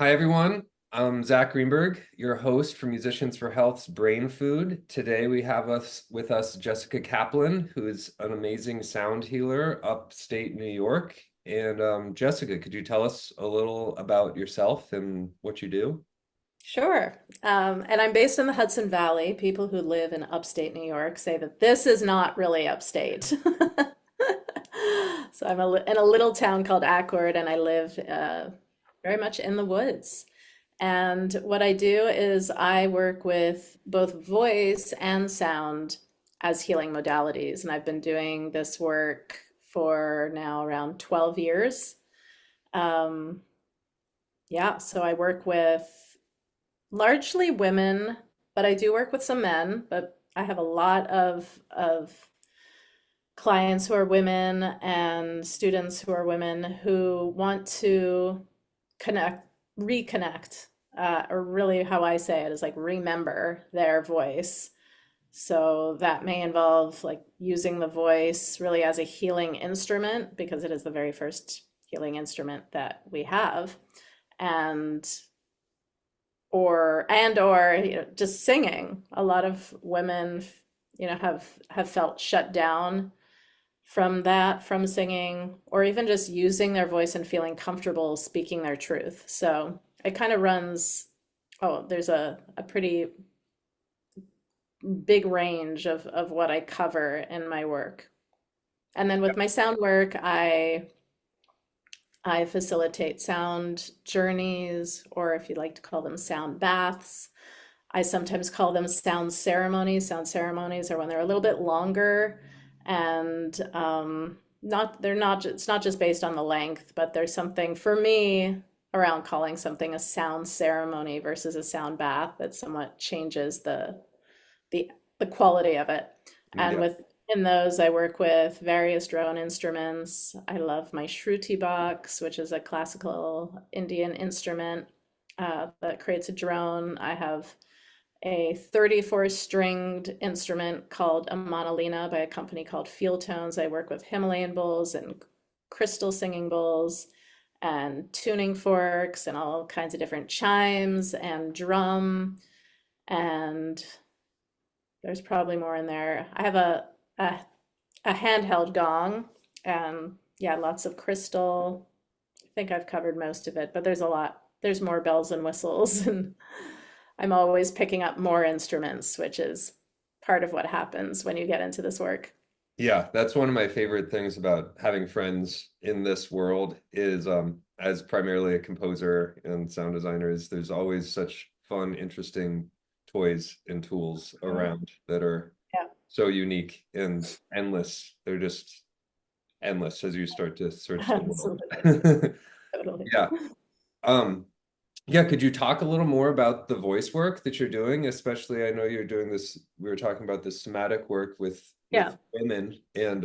Hi, everyone. I'm Zach Greenberg, your host for Musicians for Health's Brain Food. Today we have with us Jessica Caplin, who is an amazing sound healer upstate New York. And Jessica, could you tell us a little about yourself and what you do? Sure. And I'm based in the Hudson Valley. People who live in upstate New York say that this is not really upstate. So in a little town called Accord, and I live very much in the woods. And what I do is I work with both voice and sound as healing modalities. And I've been doing this work for now around 12 years. Um, yeah, so I work with largely women, but I do work with some men, but I have a lot of clients who are women and students who are women who want to connect, reconnect, or really how I say it is like remember their voice. So that may involve like using the voice really as a healing instrument because it is the very first healing instrument that we have. And or just singing. A lot of women, have felt shut down from that, from singing, or even just using their voice and feeling comfortable speaking their truth. So it kind of runs, there's a pretty big range of what I cover in my work. And then with my sound work, I facilitate sound journeys, or if you'd like to call them sound baths. I sometimes call them sound ceremonies. Sound ceremonies are when they're a little bit longer and not they're not it's not just based on the length, but there's something for me around calling something a sound ceremony versus a sound bath that somewhat changes the the quality of it. And Yeah. within those, I work with various drone instruments. I love my shruti box, which is a classical Indian instrument that creates a drone. I have a 34 stringed instrument called a manolina by a company called Field Tones. I work with Himalayan bowls and crystal singing bowls and tuning forks and all kinds of different chimes and drum, and there's probably more in there. I have a, a handheld gong and yeah, lots of crystal. I think I've covered most of it, but there's a lot. There's more bells and whistles, and I'm always picking up more instruments, which is part of what happens when you get into this work. Yeah, that's one of my favorite things about having friends in this world is as primarily a composer and sound designer is there's always such fun, interesting toys and tools Mhm. around that are Yeah, so unique and endless. They're just endless as you start to search the world. absolutely. Totally. Yeah. Um, yeah, could you talk a little more about the voice work that you're doing? Especially, I know you're doing this, we were talking about the somatic work with Yeah, women and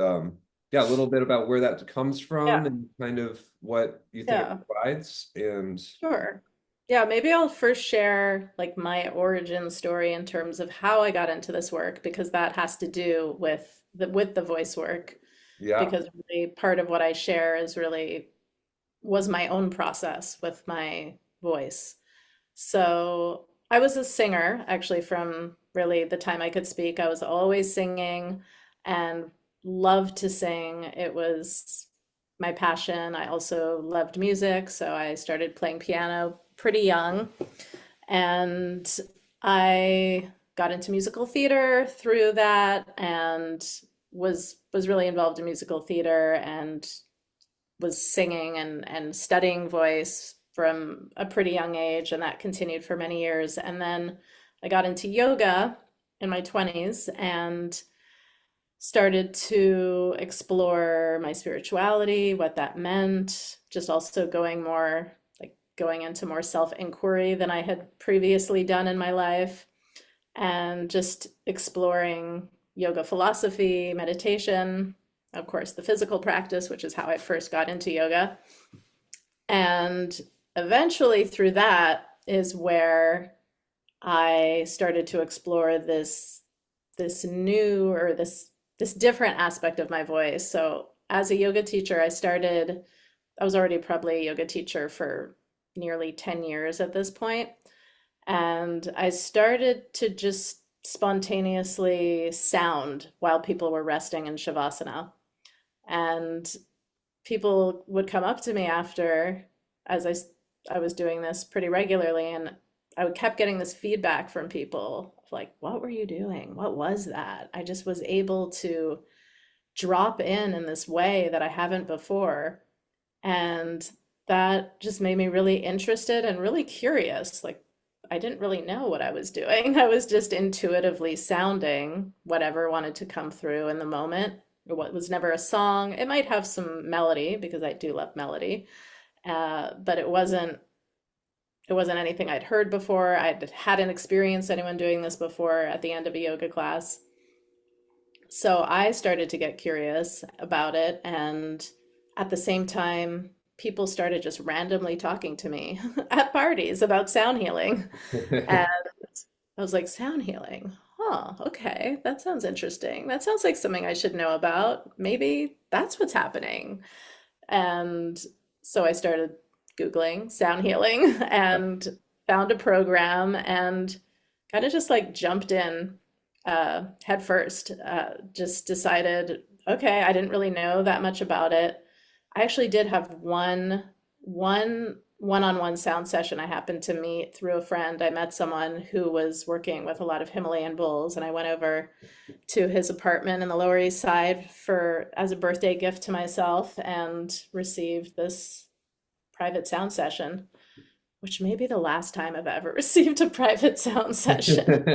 yeah, a little bit about where that comes from yeah, and kind of what you think it yeah. provides. And Sure. Yeah, maybe I'll first share like my origin story in terms of how I got into this work because that has to do with the voice work yeah, because really part of what I share is really was my own process with my voice. So I was a singer actually from really the time I could speak. I was always singing and loved to sing. It was my passion. I also loved music, so I started playing piano pretty young. And I got into musical theater through that and was really involved in musical theater and was singing and studying voice from a pretty young age, and that continued for many years. And then I got into yoga in my 20s and started to explore my spirituality, what that meant, just also going into more self-inquiry than I had previously done in my life, and just exploring yoga philosophy, meditation, of course, the physical practice, which is how I first got into yoga. And eventually, through that, is where I started to explore this new or this different aspect of my voice. So, as a yoga teacher, I was already probably a yoga teacher for nearly 10 years at this point. And I started to just spontaneously sound while people were resting in Shavasana. And people would come up to me after, as I was doing this pretty regularly, and I would kept getting this feedback from people like, what were you doing? What was that? I just was able to drop in this way that I haven't before. And that just made me really interested and really curious. Like, I didn't really know what I was doing. I was just intuitively sounding whatever wanted to come through in the moment. What was never a song. It might have some melody because I do love melody, but it wasn't anything I'd heard before. I hadn't experienced anyone doing this before at the end of a yoga class. So I started to get curious about it, and at the same time, people started just randomly talking to me at parties about sound healing. And I was like, sound healing? Huh, okay, that sounds interesting. That sounds like something I should know about. Maybe that's what's happening. And so I started Googling sound healing and found a program and kind of just like jumped in head first. Just decided, okay, I didn't really know that much about it. I actually did have one-on-one sound session. I happened to meet through a friend. I met someone who was working with a lot of Himalayan bulls, and I went over to his apartment in the Lower East Side for as a birthday gift to myself and received this private sound session, which may be the last time I've ever received a private sound session.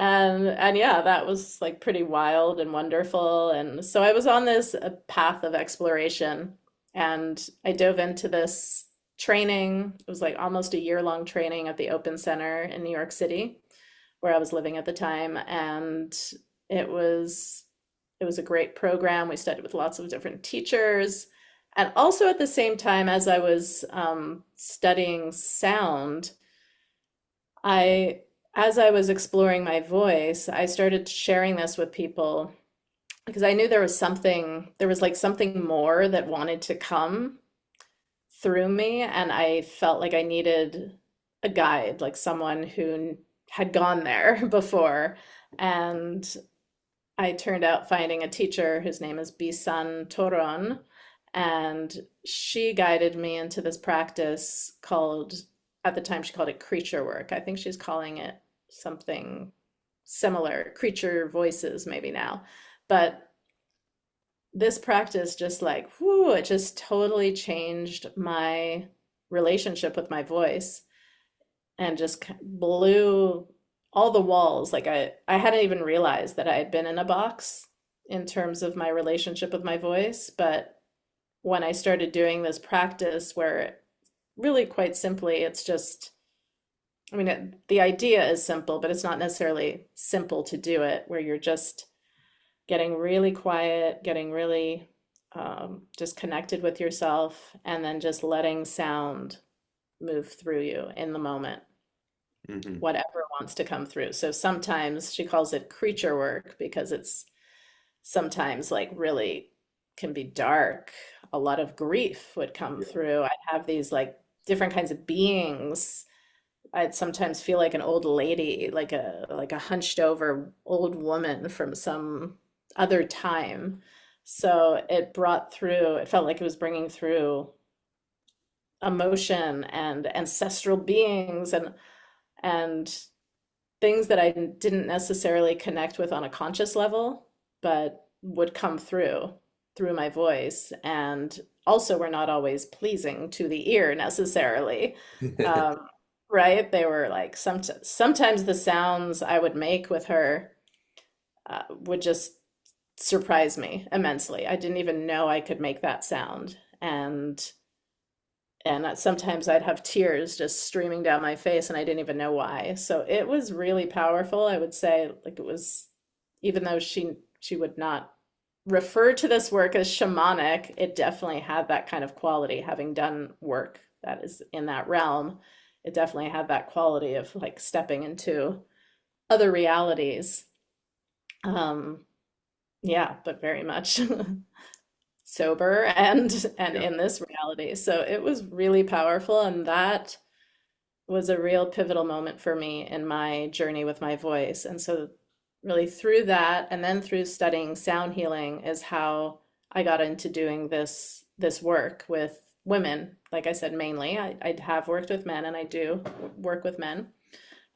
And yeah, that was like pretty wild and wonderful. And so I was on this path of exploration, and I dove into this training. It was like almost a year-long training at the Open Center in New York City, where I was living at the time. And it was it was a great program. We studied with lots of different teachers. And also at the same time as I was studying sound, I as I was exploring my voice, I started sharing this with people because I knew there was like something more that wanted to come through me, and I felt like I needed a guide, like someone who had gone there before. And I turned out finding a teacher whose name is Bisan Toron, and she guided me into this practice called, at the time she called it creature work. I think she's calling it something similar, creature voices maybe now. But this practice just like, whoo, it just totally changed my relationship with my voice and just blew all the walls. Like I hadn't even realized that I had been in a box in terms of my relationship with my voice. But when I started doing this practice where really quite simply, it's just, I mean, the idea is simple, but it's not necessarily simple to do it, where you're just getting really quiet, getting really just connected with yourself, and then just letting sound move through you in the moment, Hmm. whatever wants to come through. So sometimes she calls it creature work because it's sometimes like really can be dark. A lot of grief would come through. I'd have these like different kinds of beings. I'd sometimes feel like an old lady, like a hunched over old woman from some other time. So it brought through, it felt like it was bringing through emotion and ancestral beings and things that I didn't necessarily connect with on a conscious level, but would come through my voice, and also were not always pleasing to the ear necessarily. Um, right? They were like sometimes the sounds I would make with her would just surprise me immensely. I didn't even know I could make that sound, and sometimes I'd have tears just streaming down my face, and I didn't even know why. So it was really powerful. I would say, like, it was, even though she would not refer to this work as shamanic, it definitely had that kind of quality. Having done work that is in that realm, it definitely had that quality of like stepping into other realities. Um, yeah, but very much sober and Yeah. in this reality. So it was really powerful, and that was a real pivotal moment for me in my journey with my voice. And so really through that and then through studying sound healing is how I got into doing this work with women. Like I said, mainly I have worked with men and I do work with men.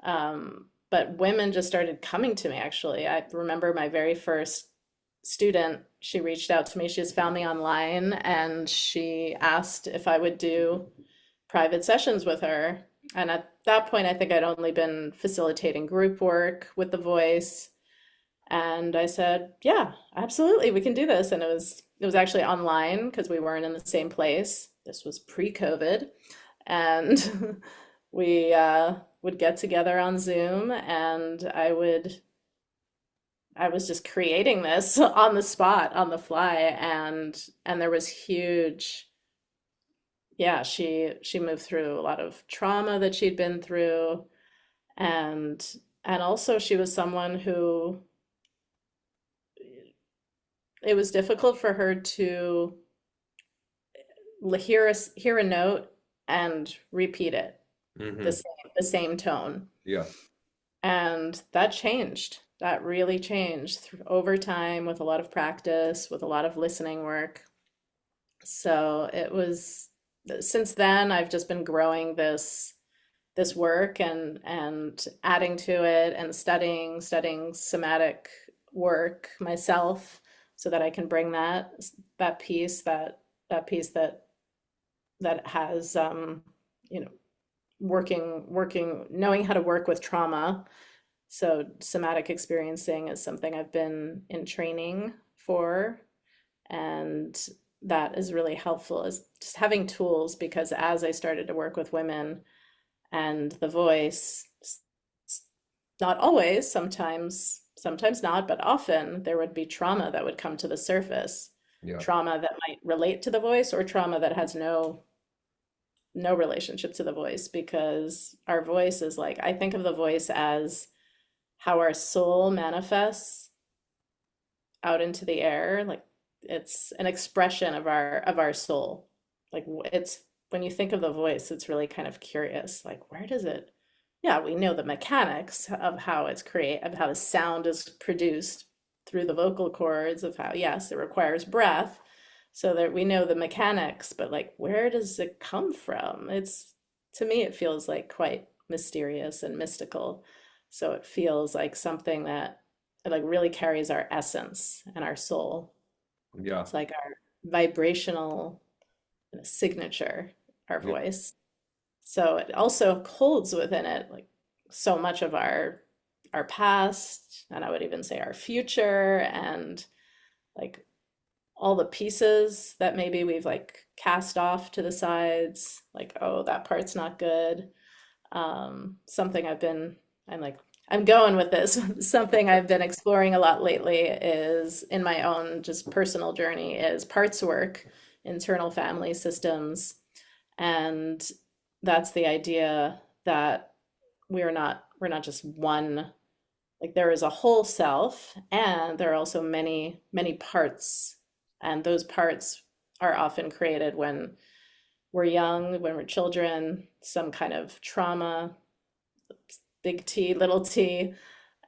But women just started coming to me actually. I remember my very first student, she reached out to me. She just found me online and she asked if I would do private sessions with her. And at that point, I think I'd only been facilitating group work with the voice. And I said, yeah, absolutely, we can do this. And it was actually online because we weren't in the same place. This was pre-COVID. And we would get together on Zoom and I was just creating this on the spot, on the fly, and there was huge, yeah, she moved through a lot of trauma that she'd been through, and also she was someone who it was difficult for her to hear a note and repeat it Hmm. the same tone. Yeah. And that changed. That really changed over time with a lot of practice, with a lot of listening work. So it was since then I've just been growing this work and adding to it and studying somatic work myself so that I can bring that piece that piece that has you know working knowing how to work with trauma. So somatic experiencing is something I've been in training for, and that is really helpful is just having tools because as I started to work with women and the voice, not always, sometimes not, but often there would be trauma that would come to the surface. Yeah. Trauma that might relate to the voice or trauma that has no relationship to the voice because our voice is like I think of the voice as how our soul manifests out into the air, like it's an expression of our soul. Like it's when you think of the voice, it's really kind of curious. Like where does it? Yeah, we know the mechanics of how it's create of how the sound is produced through the vocal cords of how yes, it requires breath. So that we know the mechanics, but like where does it come from? It's to me it feels like quite mysterious and mystical. So it feels like something that like really carries our essence and our soul. Yeah. It's like our vibrational signature, our Yeah. voice. So it also holds within it like so much of our past, and I would even say our future, and like all the pieces that maybe we've like cast off to the sides, like, oh, that part's not good. Something I'm like, I'm going with this. Something I've been exploring a lot lately is in my own just personal journey is parts work, internal family systems. And that's the idea that we're not just one, like there is a whole self and there are also many parts. And those parts are often created when we're young, when we're children, some kind of trauma, big T, little t,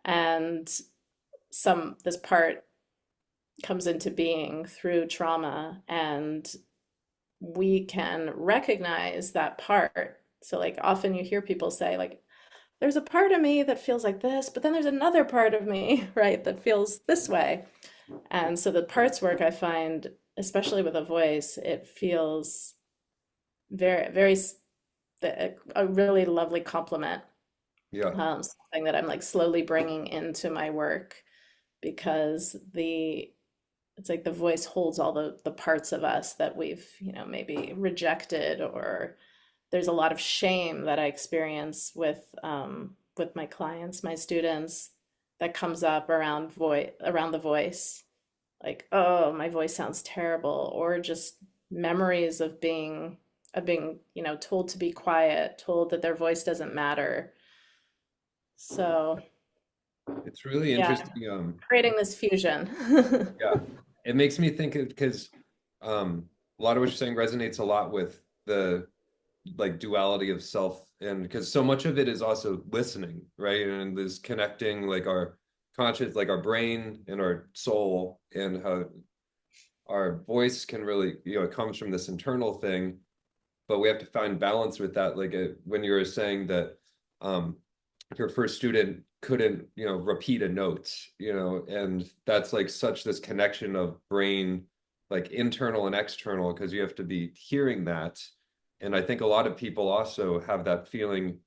and this part comes into being through trauma, and we can recognize that part. So, like, often you hear people say, like, there's a part of me that feels like this, but then there's another part of me, right, that feels this way. And so the parts work I find, especially with a voice, it feels very a really lovely compliment, Yeah. something that I'm like slowly bringing into my work because it's like the voice holds all the parts of us that we've, maybe rejected, or there's a lot of shame that I experience with my clients, my students, that comes up around the voice. Like, oh, my voice sounds terrible, or just memories of being, told to be quiet, told that their voice doesn't matter. So, It's really yeah, interesting. creating this fusion. Yeah. It makes me think of because A lot of what you're saying resonates a lot with the like duality of self, and because so much of it is also listening, right? And this connecting like our conscious, like our brain and our soul, and how our voice can really, it comes from this internal thing, but we have to find balance with that. Like when you were saying that um, your first student couldn't, repeat a note, and that's like such this connection of brain, like internal and external, because you have to be hearing that. And I think a lot of people also have that feeling,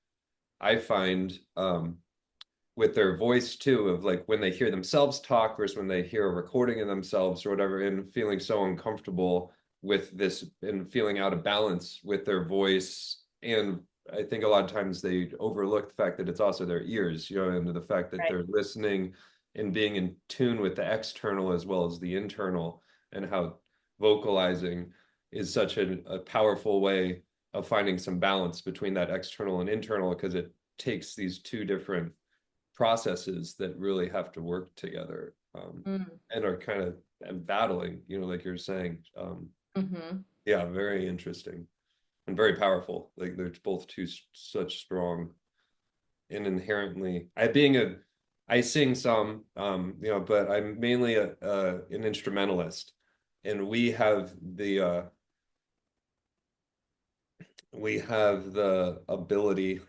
I find, with their voice too, of like when they hear themselves talk versus when they hear a recording of themselves or whatever, and feeling so uncomfortable with this and feeling out of balance with their voice. And I think a lot of times they overlook the fact that it's also their ears, and the fact that Right. they're listening and being in tune with the external as well as the internal, and how vocalizing is such a powerful way of finding some balance between that external and internal, because it takes these two different processes that really have to work together, Mm. and are kind of battling, like you're saying. Hmm. Yeah, very interesting and very powerful. Like they're both such strong and inherently. I sing some, but I'm mainly an instrumentalist, and we have the ability,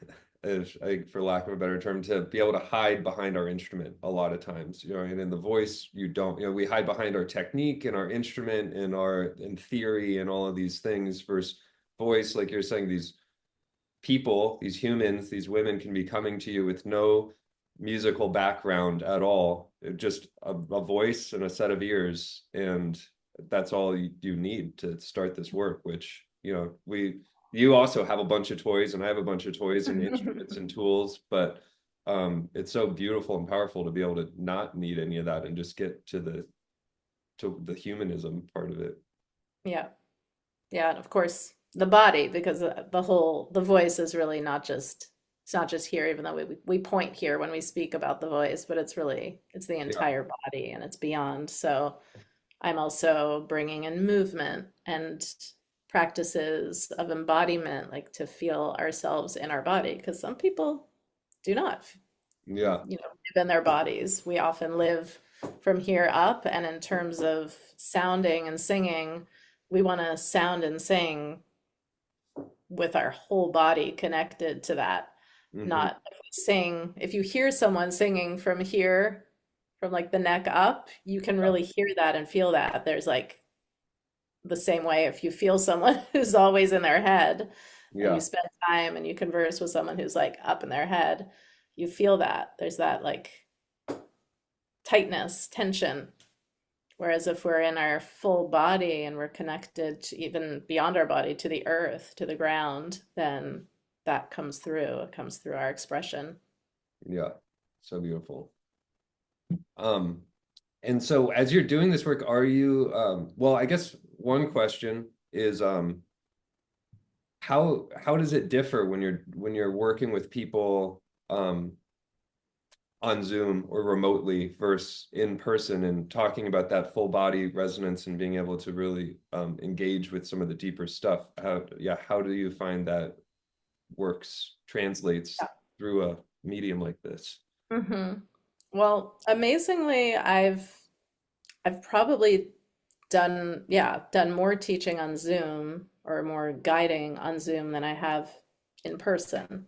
for lack of a better term, to be able to hide behind our instrument a lot of times, and in the voice, you don't, we hide behind our technique and our instrument and our in theory and all of these things, versus voice, like you're saying, these people, these humans, these women can be coming to you with no musical background at all, just a voice and a set of ears, and that's all you need to start this work. Which, you also have a bunch of toys, and I have a bunch of toys and instruments and tools, but it's so beautiful and powerful to be able to not need any of that and just get to the humanism part of it. Yeah. Yeah, and of course the body, because the voice is really not just it's not just here, even though we point here when we speak about the voice, but it's the Yeah. entire body and it's beyond. So I'm also bringing in movement and practices of embodiment, like to feel ourselves in our body, because some people do not, Yeah. live in their bodies. We often live from here up, and in terms of sounding and singing, we want to sound and sing with our whole body connected to that. Hmm. Not if we sing, if you hear someone singing from here, from like the neck up, you can Yeah. really hear that and feel that. There's like the same way if you feel someone who's always in their head and you Yeah. spend time and you converse with someone who's like up in their head, you feel that. There's that like tightness, tension. Whereas if we're in our full body and we're connected to even beyond our body to the earth, to the ground, then that comes through. It comes through our expression. Yeah. So beautiful. Um, and so as you're doing this work, are you, well, I guess one question is, how does it differ when you're working with people on Zoom or remotely versus in person, and talking about that full body resonance and being able to really engage with some of the deeper stuff? How do you find that translates through a medium like this? Hmm. Well, amazingly, I've probably done more teaching on Zoom or more guiding on Zoom than I have in person,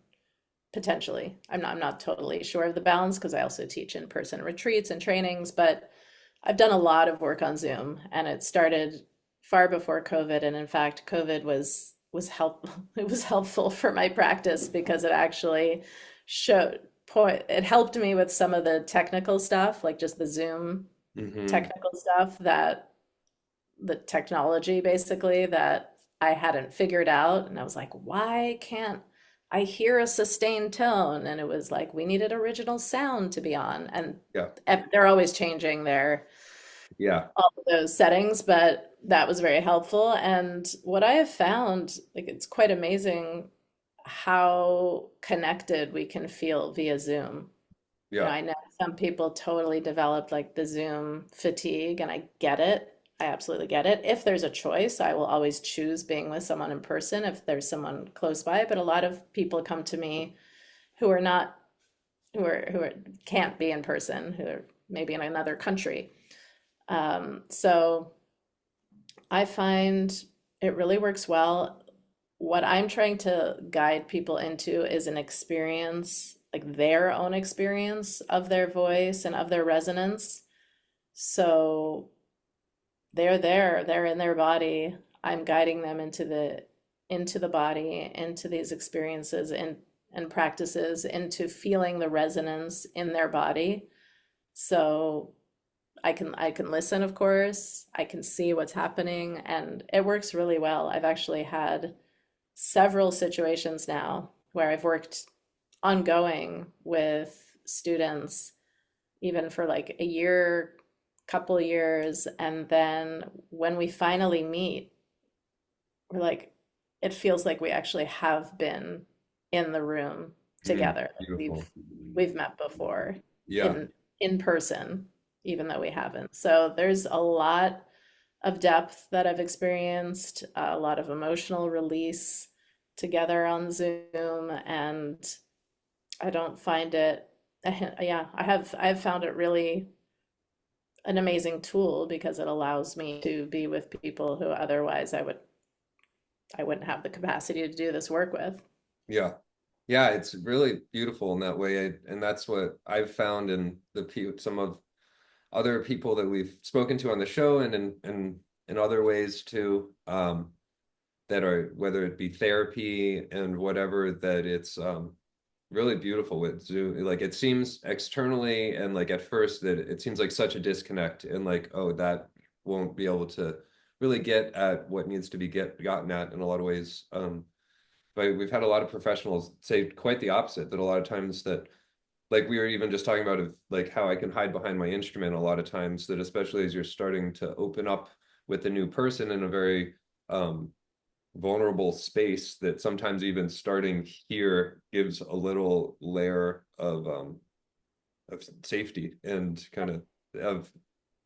potentially. I'm not totally sure of the balance because I also teach in-person retreats and trainings, but I've done a lot of work on Zoom, and it started far before COVID. And in fact, COVID was help it was helpful for my practice because it actually showed point it helped me with some of the technical stuff, like just the Zoom Hmm. technical stuff, that the technology basically that I hadn't figured out. And I was like, why can't I hear a sustained tone? And it was like, we needed original sound to be on. And Yeah. they're always changing Yeah. all of those settings, but that was very helpful. And what I have found, like, it's quite amazing how connected we can feel via Zoom. Yeah. I know some people totally developed like the Zoom fatigue, and I get it. I absolutely get it. If there's a choice, I will always choose being with someone in person if there's someone close by. But a lot of people come to me who are not, who can't be in person, who are maybe in another country. So I find it really works well. What I'm trying to guide people into is an experience, like their own experience of their voice and of their resonance. So they're there, they're in their body. I'm guiding them into the body, into these experiences and practices, into feeling the resonance in their body. So I can listen, of course. I can see what's happening, and it works really well. I've actually had several situations now where I've worked ongoing with students, even for like a year, couple years, and then when we finally meet, we're like, it feels like we actually have been in the room together. Beautiful. We've met before Yeah. in person, even though we haven't. So there's a lot of depth that I've experienced, a lot of emotional release together on Zoom, and I don't find it, yeah, I've found it really an amazing tool because it allows me to be with people who otherwise I wouldn't have the capacity to do this work with. Yeah. Yeah, it's really beautiful in that way. And that's what I've found in some of other people that we've spoken to on the show and in other ways too, that are, whether it be therapy and whatever, that it's really beautiful with Zoom. Like it seems externally and like at first that it seems like such a disconnect and like, oh, that won't be able to really get at what needs to be gotten at in a lot of ways. But we've had a lot of professionals say quite the opposite, that a lot of times that, like we were even just talking about, of like how I can hide behind my instrument a lot of times, that especially as you're starting to open up with a new person in a very vulnerable space, that sometimes even starting here gives a little layer of safety and kind of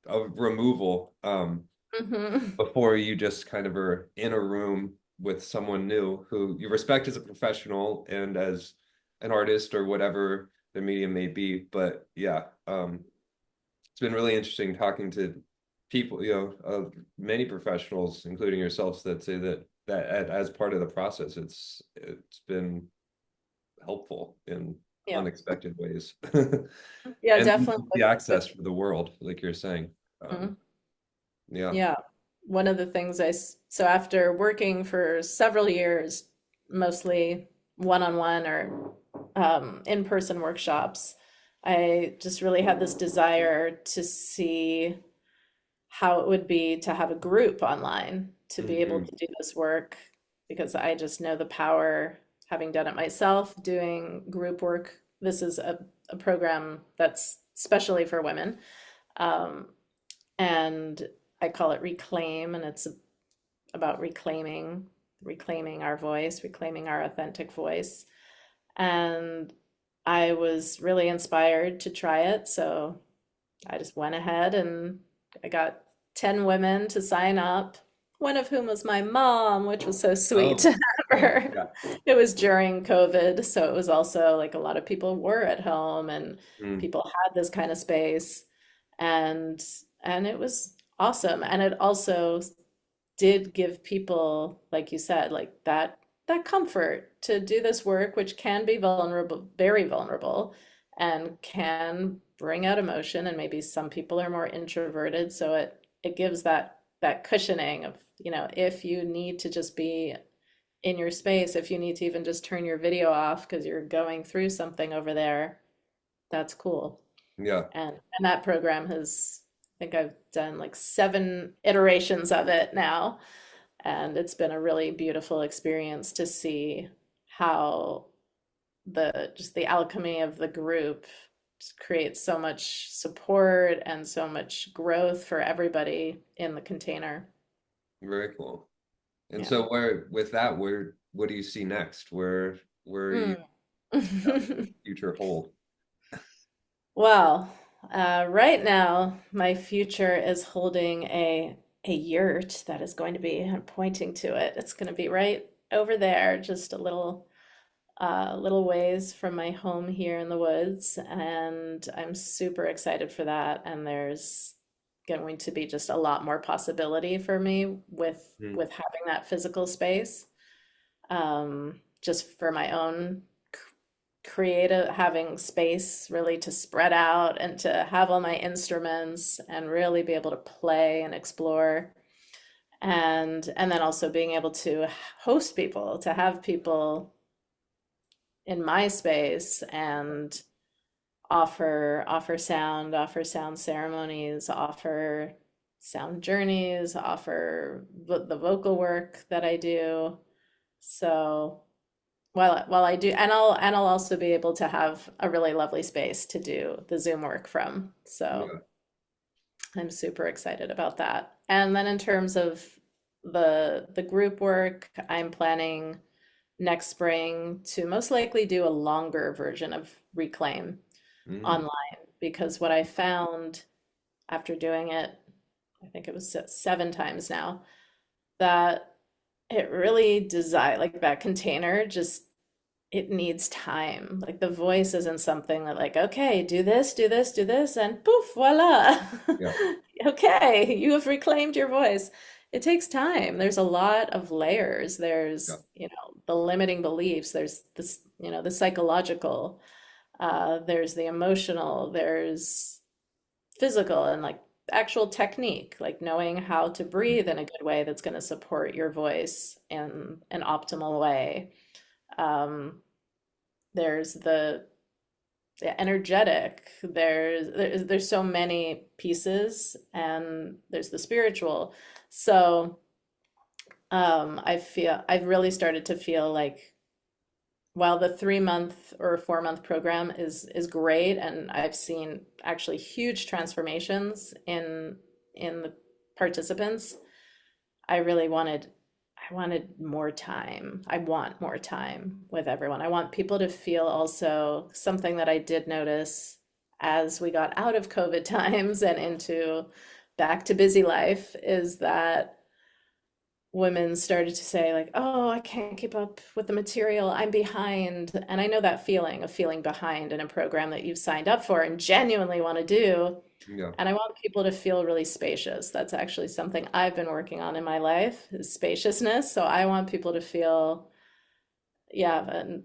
removal, Hmm. before you just kind of are in a room with someone new who you respect as a professional and as an artist or whatever the medium may be. But yeah, it's been really interesting talking to people, many professionals, including yourselves, that say that as part of the process, it's been helpful in Yeah. unexpected ways. Yeah, And definitely. the access for the world, like you're saying. Mhm. Yeah. Yeah. One of the things so after working for several years, mostly one-on-one or in-person workshops, I just really had this desire to see how it would be to have a group online to be able Hmm. to do this work because I just know the power, having done it myself, doing group work. This is a program that's specially for women. Um, and I call it Reclaim, and it's about reclaiming our voice, reclaiming our authentic voice. And I was really inspired to try it, so I just went ahead and I got 10 women to sign up, one of whom was my mom, which was so sweet to Oh, have oh, her. yeah. It was during COVID, so it was also like a lot of people were at home and Mm, people had this kind of space, and and it was awesome. And it also did give people, like you said, like that comfort to do this work, which can be vulnerable, very vulnerable, and can bring out emotion. And maybe some people are more introverted, so it gives that cushioning of, if you need to just be in your space, if you need to even just turn your video off because you're going through something over there, that's cool. yeah. And that program I think I've done like 7 iterations of it now, and it's been a really beautiful experience to see how the alchemy of the group just creates so much support and so much growth for everybody in the container. Very cool. And Yeah. so what do you see next? Where are you Mm. future hold? Well, right now, my future is holding a yurt that is going to be, I'm pointing to it. It's going to be right over there, just a little ways from my home here in the woods, and I'm super excited for that. And there's going to be just a lot more possibility for me Mm. with having that physical space, just for my own creative, having space really to spread out and to have all my instruments and really be able to play and explore, and then also being able to host people, to have people in my space and offer sound ceremonies, offer sound journeys, offer the vocal work that I do. So while I do, and I'll also be able to have a really lovely space to do the Zoom work from. So Yeah. I'm super excited about that. And then in terms of the group work, I'm planning next spring to most likely do a longer version of Reclaim Mm. online, because what I found after doing it, I think it was 7 times now, that it really design like that container just it needs time. Like the voice isn't something that like, okay, do this, do this, do this, and poof, voila. Yeah. Okay, you have reclaimed your voice. It takes time. There's a lot of layers. Yeah. There's, the limiting beliefs. There's this, the psychological. There's the emotional. There's physical and like actual technique, like knowing how to breathe in a good way that's going to support your voice in an optimal way. Um, there's the energetic, there's so many pieces, and there's the spiritual. So I've really started to feel like while the 3 month or 4 month program is great, and I've seen actually huge transformations in the participants, I really I wanted more time. I want more time with everyone. I want people to feel also something that I did notice as we got out of COVID times and into back to busy life is that women started to say like, "Oh, I can't keep up with the material. I'm behind." And I know that feeling of feeling behind in a program that you've signed up for and genuinely want to do. Yeah. And I want people to feel really spacious. That's actually something I've been working on in my life is spaciousness. So I want people to feel, yeah, and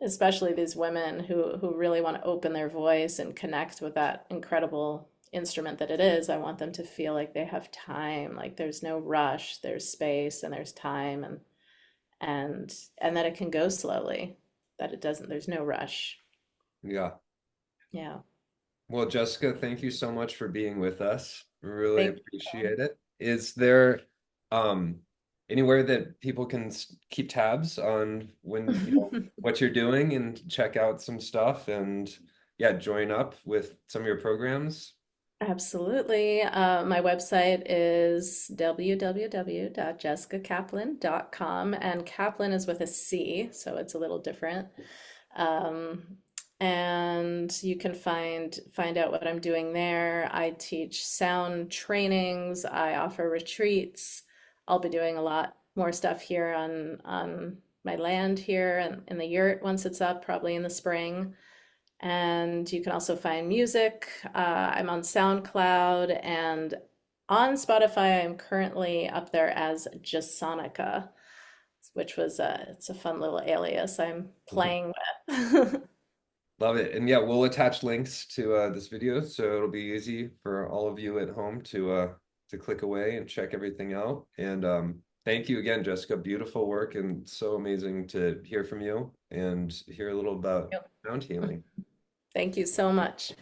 especially these women who really want to open their voice and connect with that incredible instrument that it is. I want them to feel like they have time, like there's no rush, there's space and there's time, and that it can go slowly, that it doesn't, there's no rush. Yeah. Yeah. Well, Jessica, thank you so much for being with us. Really Thank you. appreciate it. Is there um anywhere that people can keep tabs on when, what you're doing and check out some stuff and yeah, join up with some of your programs? Absolutely. My website is www.jessicacaplin.com, and Caplin is with a C, so it's a little different. Um, and you can find out what I'm doing there. I teach sound trainings, I offer retreats. I'll be doing a lot more stuff here on my land here and in the yurt once it's up, probably in the spring. And you can also find music. I'm on SoundCloud and on Spotify. I'm currently up there as Just Sonica, which was it's a fun little alias I'm playing with. Love it. And yeah, we'll attach links to this video so it'll be easy for all of you at home to click away and check everything out. And thank you again, Jessica. Beautiful work and so amazing to hear from you and hear a little about Yep. sound healing. Thank you so much.